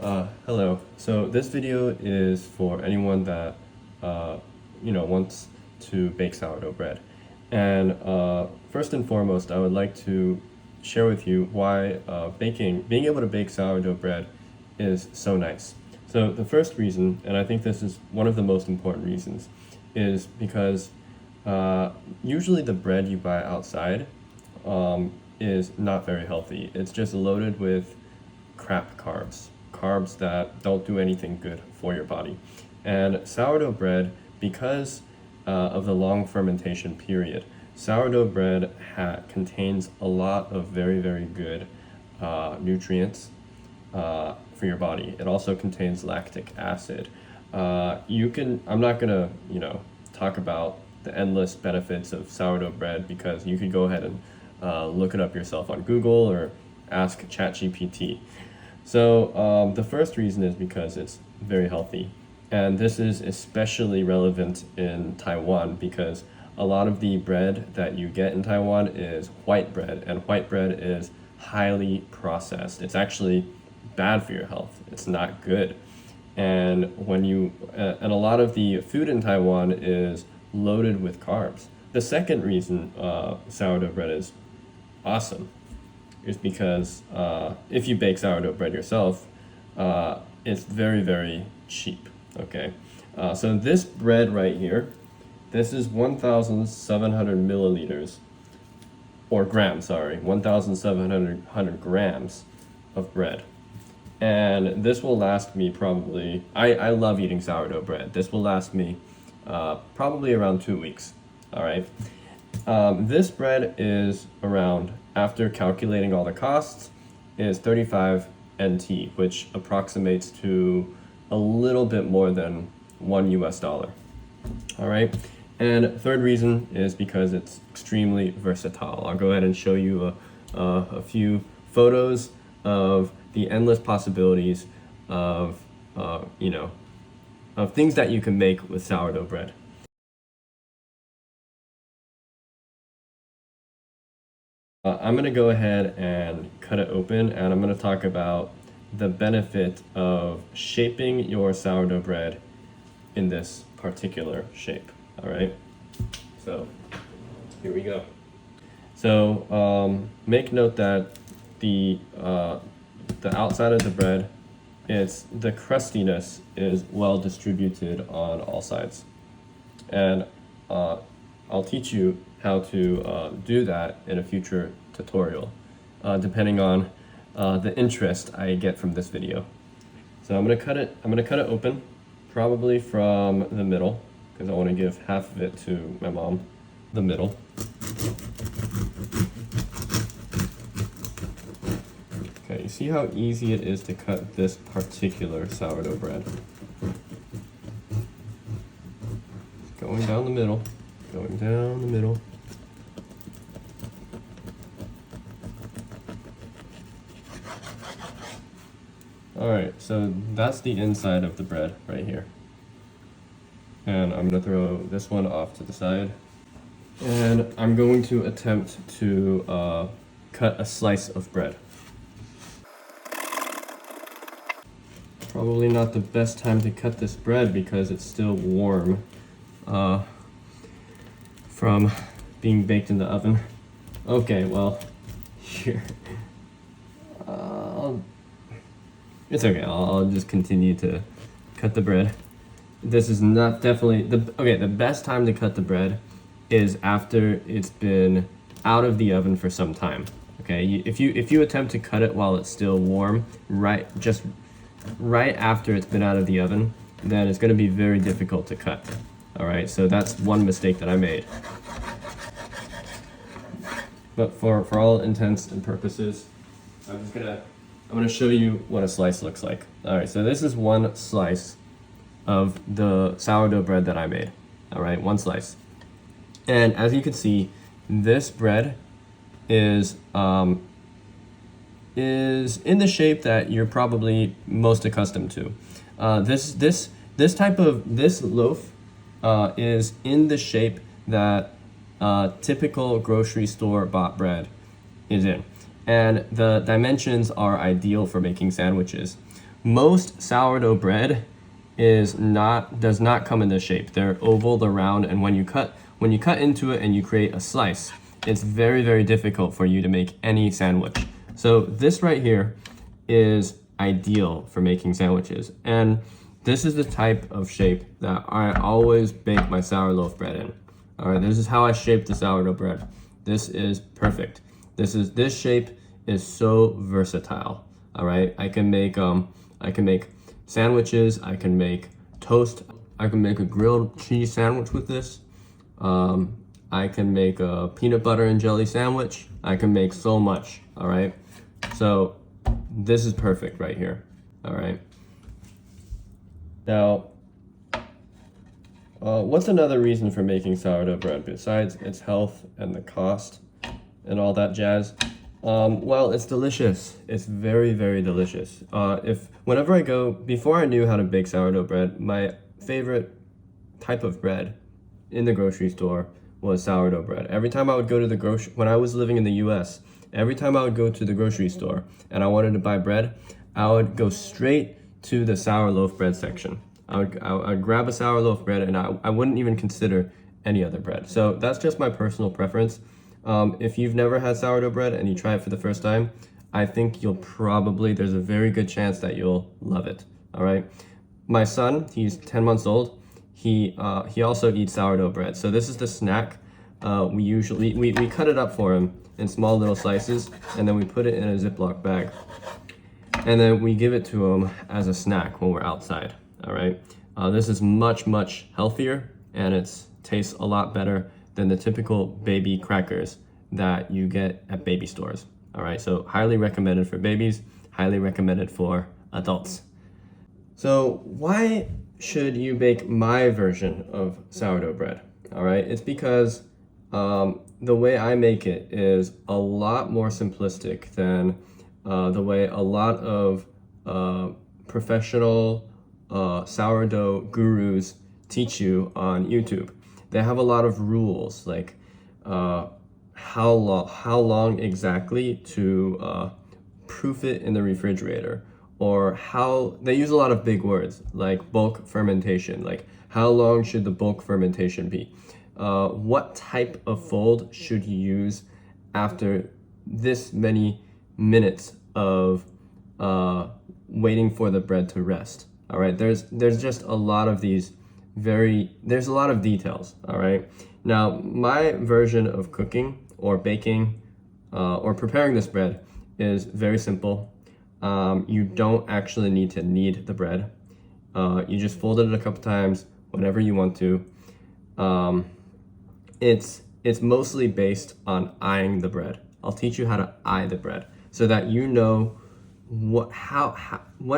Hello. So this video is for anyone that wants to bake sourdough bread. And first and foremost, I would like to share with you why being able to bake sourdough bread is so nice. So the first reason, and I think this is one of the most important reasons, is because usually the bread you buy outside is not very healthy. It's just loaded with crap carbs that don't do anything good for your body. And sourdough bread, because of the long fermentation period, sourdough bread contains a lot of very good nutrients for your body. It also contains lactic acid. I'm not gonna, talk about the endless benefits of sourdough bread because you could go ahead and look it up yourself on Google or ask ChatGPT. So the first reason is because it's very healthy. And this is especially relevant in Taiwan because a lot of the bread that you get in Taiwan is white bread, and white bread is highly processed. It's actually bad for your health. It's not good. And and a lot of the food in Taiwan is loaded with carbs. The second reason sourdough bread is awesome is because if you bake sourdough bread yourself, it's very cheap. Okay, so this bread right here, this is 1,700 milliliters, or grams, sorry, 1,700 grams of bread. And this will last me probably, I love eating sourdough bread. This will last me probably around 2 weeks, all right? This bread is around, after calculating all the costs, is 35 NT, which approximates to a little bit more than $1 US. All right. And third reason is because it's extremely versatile. I'll go ahead and show you a few photos of the endless possibilities of things that you can make with sourdough bread. I'm going to go ahead and cut it open, and I'm going to talk about the benefit of shaping your sourdough bread in this particular shape. All right, so here we go. So make note that the outside of the bread, the crustiness is well distributed on all sides, and I'll teach you how to do that in a future tutorial, depending on the interest I get from this video. So I'm gonna cut it open, probably from the middle, because I want to give half of it to my mom, the middle. Okay, you see how easy it is to cut this particular sourdough bread. Going down the middle, going down the middle. Alright, so that's the inside of the bread right here. And I'm going to throw this one off to the side. And I'm going to attempt to cut a slice of bread. Probably not the best time to cut this bread because it's still warm from being baked in the oven. Okay, well, here. It's okay, I'll just continue to cut the bread. This is not definitely, the best time to cut the bread is after it's been out of the oven for some time. Okay, if you attempt to cut it while it's still warm, right after it's been out of the oven, then it's going to be very difficult to cut. All right, so that's one mistake that I made. But for all intents and purposes, I'm going to show you what a slice looks like. All right, so this is one slice of the sourdough bread that I made. All right, one slice. And as you can see, this bread is in the shape that you're probably most accustomed to. This loaf is in the shape that typical grocery store bought bread is in. And the dimensions are ideal for making sandwiches. Most sourdough bread does not come in this shape. They're oval, they're round, and when you cut into it and you create a slice, it's very, very difficult for you to make any sandwich. So this right here is ideal for making sandwiches. And this is the type of shape that I always bake my sour loaf bread in. All right, this is how I shape the sourdough bread. This is perfect. This shape is so versatile. All right, I can make sandwiches, I can make toast, I can make a grilled cheese sandwich with this. I can make a peanut butter and jelly sandwich. I can make so much, all right? So this is perfect right here, all right? Now, what's another reason for making sourdough bread besides its health and the cost and all that jazz? Well, it's delicious. It's very, very delicious. Before I knew how to bake sourdough bread, my favorite type of bread in the grocery store was sourdough bread. Every time I would go to when I was living in the US, every time I would go to the grocery store and I wanted to buy bread, I would go straight to the sour loaf bread section. I would grab a sour loaf bread and I wouldn't even consider any other bread. So that's just my personal preference. If you've never had sourdough bread and you try it for the first time, I think there's a very good chance that you'll love it, all right? My son, he's 10 months old. He also eats sourdough bread. So this is the snack. We cut it up for him in small little slices, and then we put it in a Ziploc bag. And then we give it to him as a snack when we're outside, all right? This is much, much healthier, and it tastes a lot better than the typical baby crackers that you get at baby stores, all right? So highly recommended for babies, highly recommended for adults. So why should you bake my version of sourdough bread? All right, it's because the way I make it is a lot more simplistic than the way a lot of professional sourdough gurus teach you on YouTube. They have a lot of rules, like how long exactly to proof it in the refrigerator, or how they use a lot of big words like bulk fermentation, like how long should the bulk fermentation be? What type of fold should you use after this many minutes of waiting for the bread to rest? All right, there's just a lot of there's a lot of details, all right? Now, my version of cooking or baking or preparing this bread is very simple. You don't actually need to knead the bread. You just fold it a couple times whenever you want to. It's mostly based on eyeing the bread. I'll teach you how to eye the bread so that you know what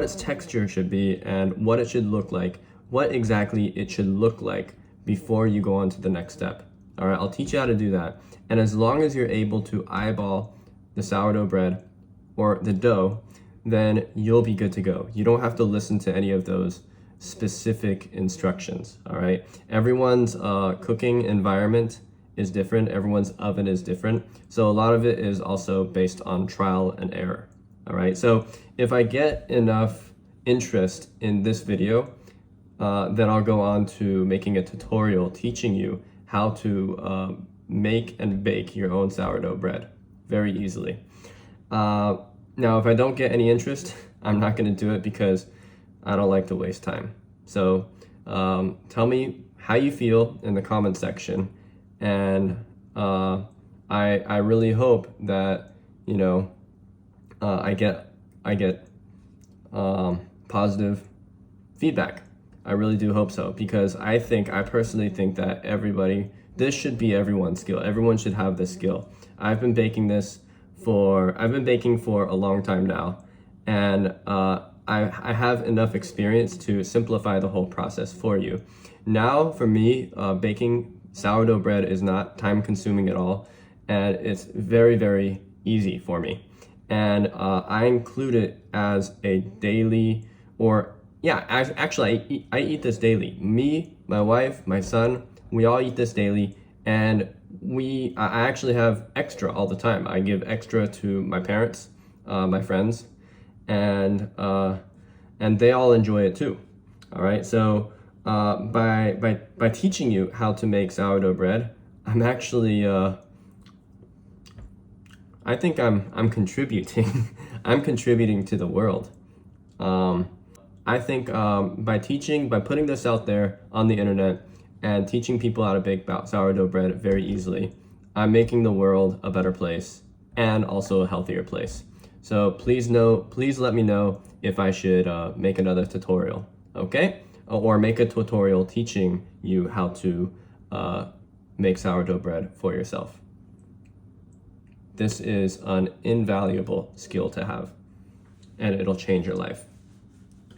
its texture should be and what it should look like, what exactly it should look like before you go on to the next step. All right, I'll teach you how to do that. And as long as you're able to eyeball the sourdough bread or the dough, then you'll be good to go. You don't have to listen to any of those specific instructions, all right? Everyone's cooking environment is different. Everyone's oven is different. So a lot of it is also based on trial and error, all right? So if I get enough interest in this video, then I'll go on to making a tutorial teaching you how to make and bake your own sourdough bread very easily. Now, if I don't get any interest, I'm not going to do it because I don't like to waste time. So tell me how you feel in the comment section, and I really hope that I get positive feedback. I really do hope so, because I personally think that this should be everyone's skill. Everyone should have this skill. I've been baking for a long time now, and I have enough experience to simplify the whole process for you. Now, for me, baking sourdough bread is not time consuming at all, and it's very, very easy for me. And I include it as a daily, I eat this daily. Me, my wife, my son, we all eat this daily, and I actually have extra all the time. I give extra to my parents, my friends, and and they all enjoy it too. All right, so by teaching you how to make sourdough bread, I'm actually I think I'm contributing. I'm contributing to the world. I think by putting this out there on the internet and teaching people how to bake sourdough bread very easily, I'm making the world a better place and also a healthier place. So please let me know if I should make another tutorial, okay? Or make a tutorial teaching you how to make sourdough bread for yourself. This is an invaluable skill to have, and it'll change your life.